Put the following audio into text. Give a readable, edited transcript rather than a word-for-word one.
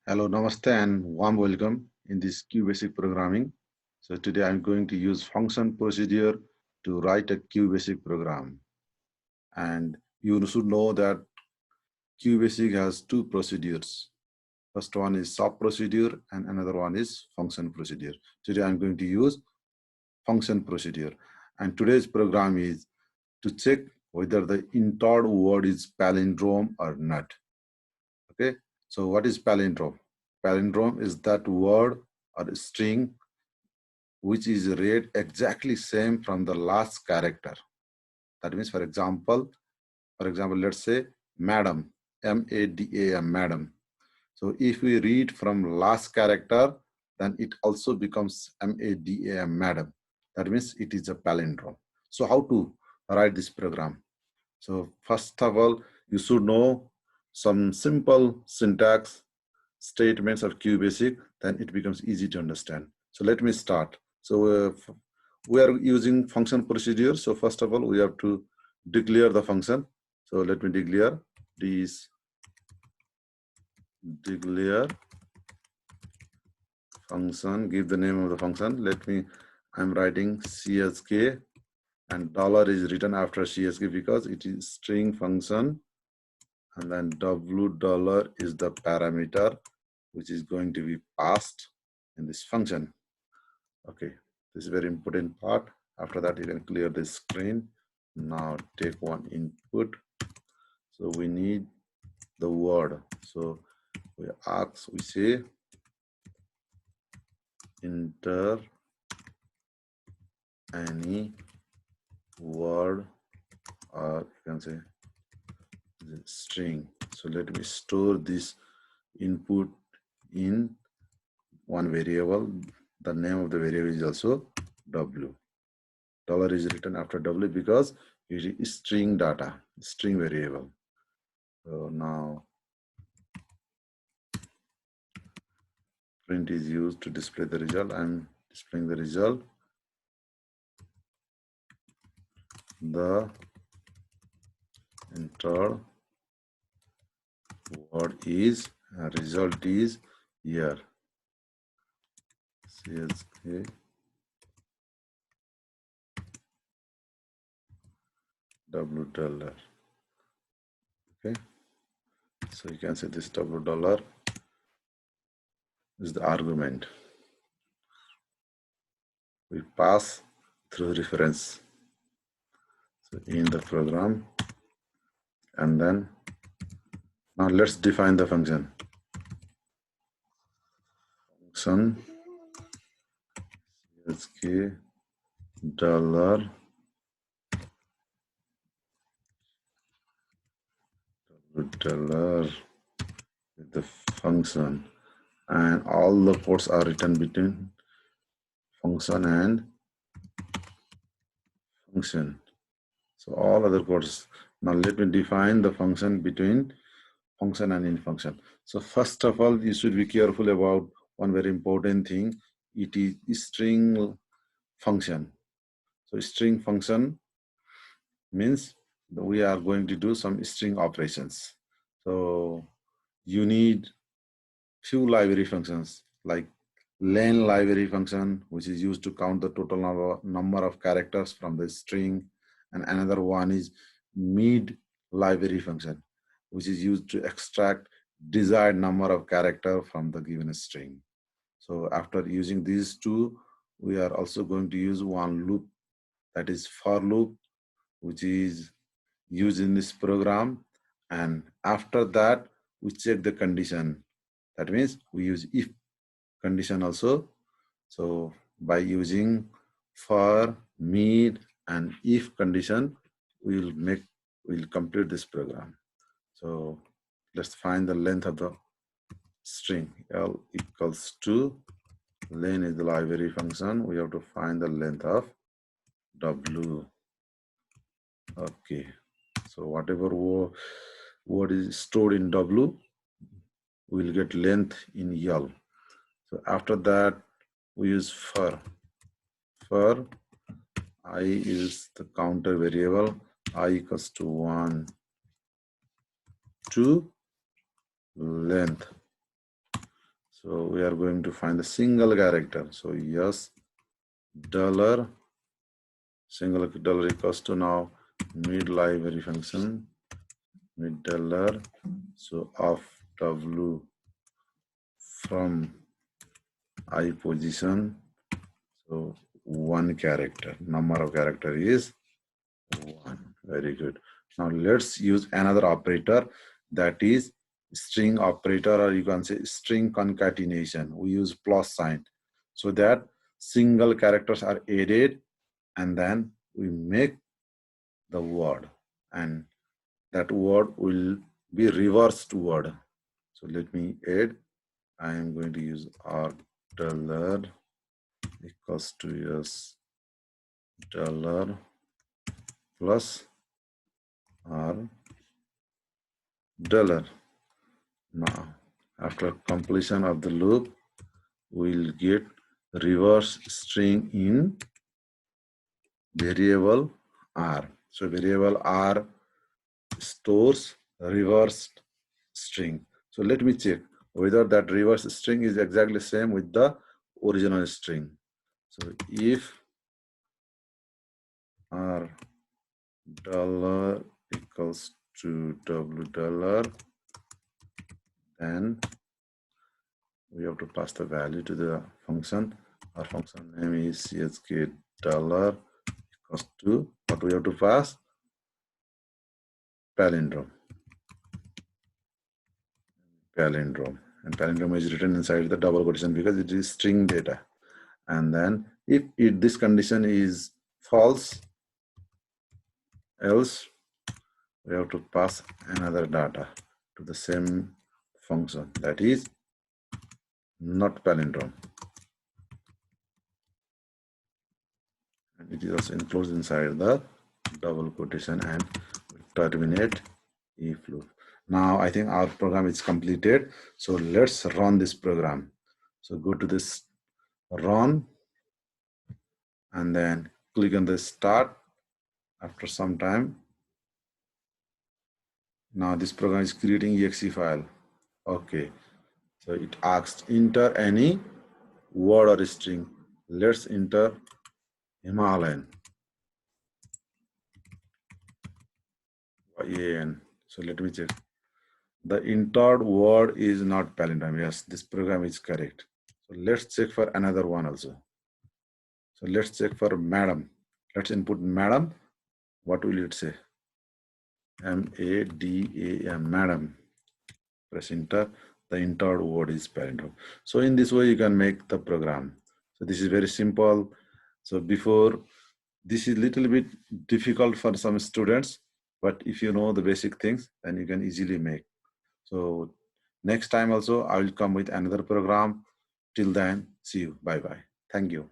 Hello, namaste, and warm welcome in this Qbasic programming. So today I'm going to use function procedure to write a Qbasic program. And you should know that Qbasic has two procedures. First one is sub procedure and another one is function procedure. Today I'm going to use function procedure. And today's program is to check whether the entered word is palindrome or not. Okay, so what is palindrome? Palindrome is that word or string which is read exactly same from the last character. That means, for example, let's say madam, M-A-D-A-M, madam. So if we read from last character, then it also becomes M-A-D-A-M, madam. That means it is a palindrome. So how to write this program? So first of all, you should know some simple syntax statements of Qbasic, then it becomes easy to understand. So let me start. So we are using function procedure. So first of all, we have to declare the function. So let me declare this declare function, give the name of the function. I'm writing CSK and dollar is written after CSK because it is string function, and then W dollar is the parameter which is going to be passed in this function. Okay, this is very important part. After that, you can clear the screen. Now take one input. So we need the word. So we say enter any word, or you can say the string. So let me store this input in one variable. The name of the variable is also W. Dollar is written after W because it is string data, string variable. So now print is used to display the result. I'm displaying the result. The entered word is result is here. CSK W dollar. Okay, so you can say this W dollar is the argument we pass through reference. So in the program, and then now let's define the function. Function CSK dollar with the function, and all the quotes are written between function and function. So all other quotes. Now let me define the function between function and in function. So first of all, you should be careful about one very important thing. It is string function. So string function means we are going to do some string operations. So you need few library functions like len library function, which is used to count the total number of characters from the string, and another one is mid library function, which is used to extract desired number of characters from the given string. So after using these two, we are also going to use one loop, that is for loop, which is used in this program. And after that, we check the condition. That means we use if condition also. So by using for, mid, and if condition, we'll complete this program. So let's find the length of the string. L equals to len is the library function. We have to find the length of W. Okay. So whatever word is stored in W, we'll get length in L. So after that, we use for. For I is the counter variable. I equals to 1 to length. So we are going to find the single character. So yes, dollar, single dollar equals to now mid library function, mid dollar, so of W from I position, so one character, number of character is 1. Very good. Now let's use another operator, that is string operator, or you can say string concatenation. We use plus sign so that single characters are added and then we make the word, and that word will be reversed word. So let me add. I am going to use r dollar equals to yes dollar plus r dollar. Now, after completion of the loop, we'll get reverse string in variable r. So variable r stores reversed string. So let me check whether that reverse string is exactly same with the original string. So if r dollar equals to w dollar, then we have to pass the value to the function. Our function name is chk dollar equals to what we have to pass? Palindrome. Palindrome. And palindrome is written inside the double quotation because it is string data. And then if this condition is false, else we have to pass another data to the same function, that is not palindrome. And it is also enclosed inside the double quotation and terminate if loop. Now I think our program is completed. So let's run this program. So go to this run and then click on the start. After some time, now this program is creating exe file. Okay, so it asks enter any word or string. Let's enter Himalayan. YAN. So let me check. The entered word is not palindrome. Yes, this program is correct. So let's check for another one also. So let's check for madam. Let's input madam. What will it say? M-A-D-A-M, madam. Press enter. The entered word is palindrome. So in this way you can make the program. So this is very simple. So before, this is little bit difficult for some students, but if you know the basic things, then you can easily make. So next time also I will come with another program. Till then, see you. Bye bye. Thank you.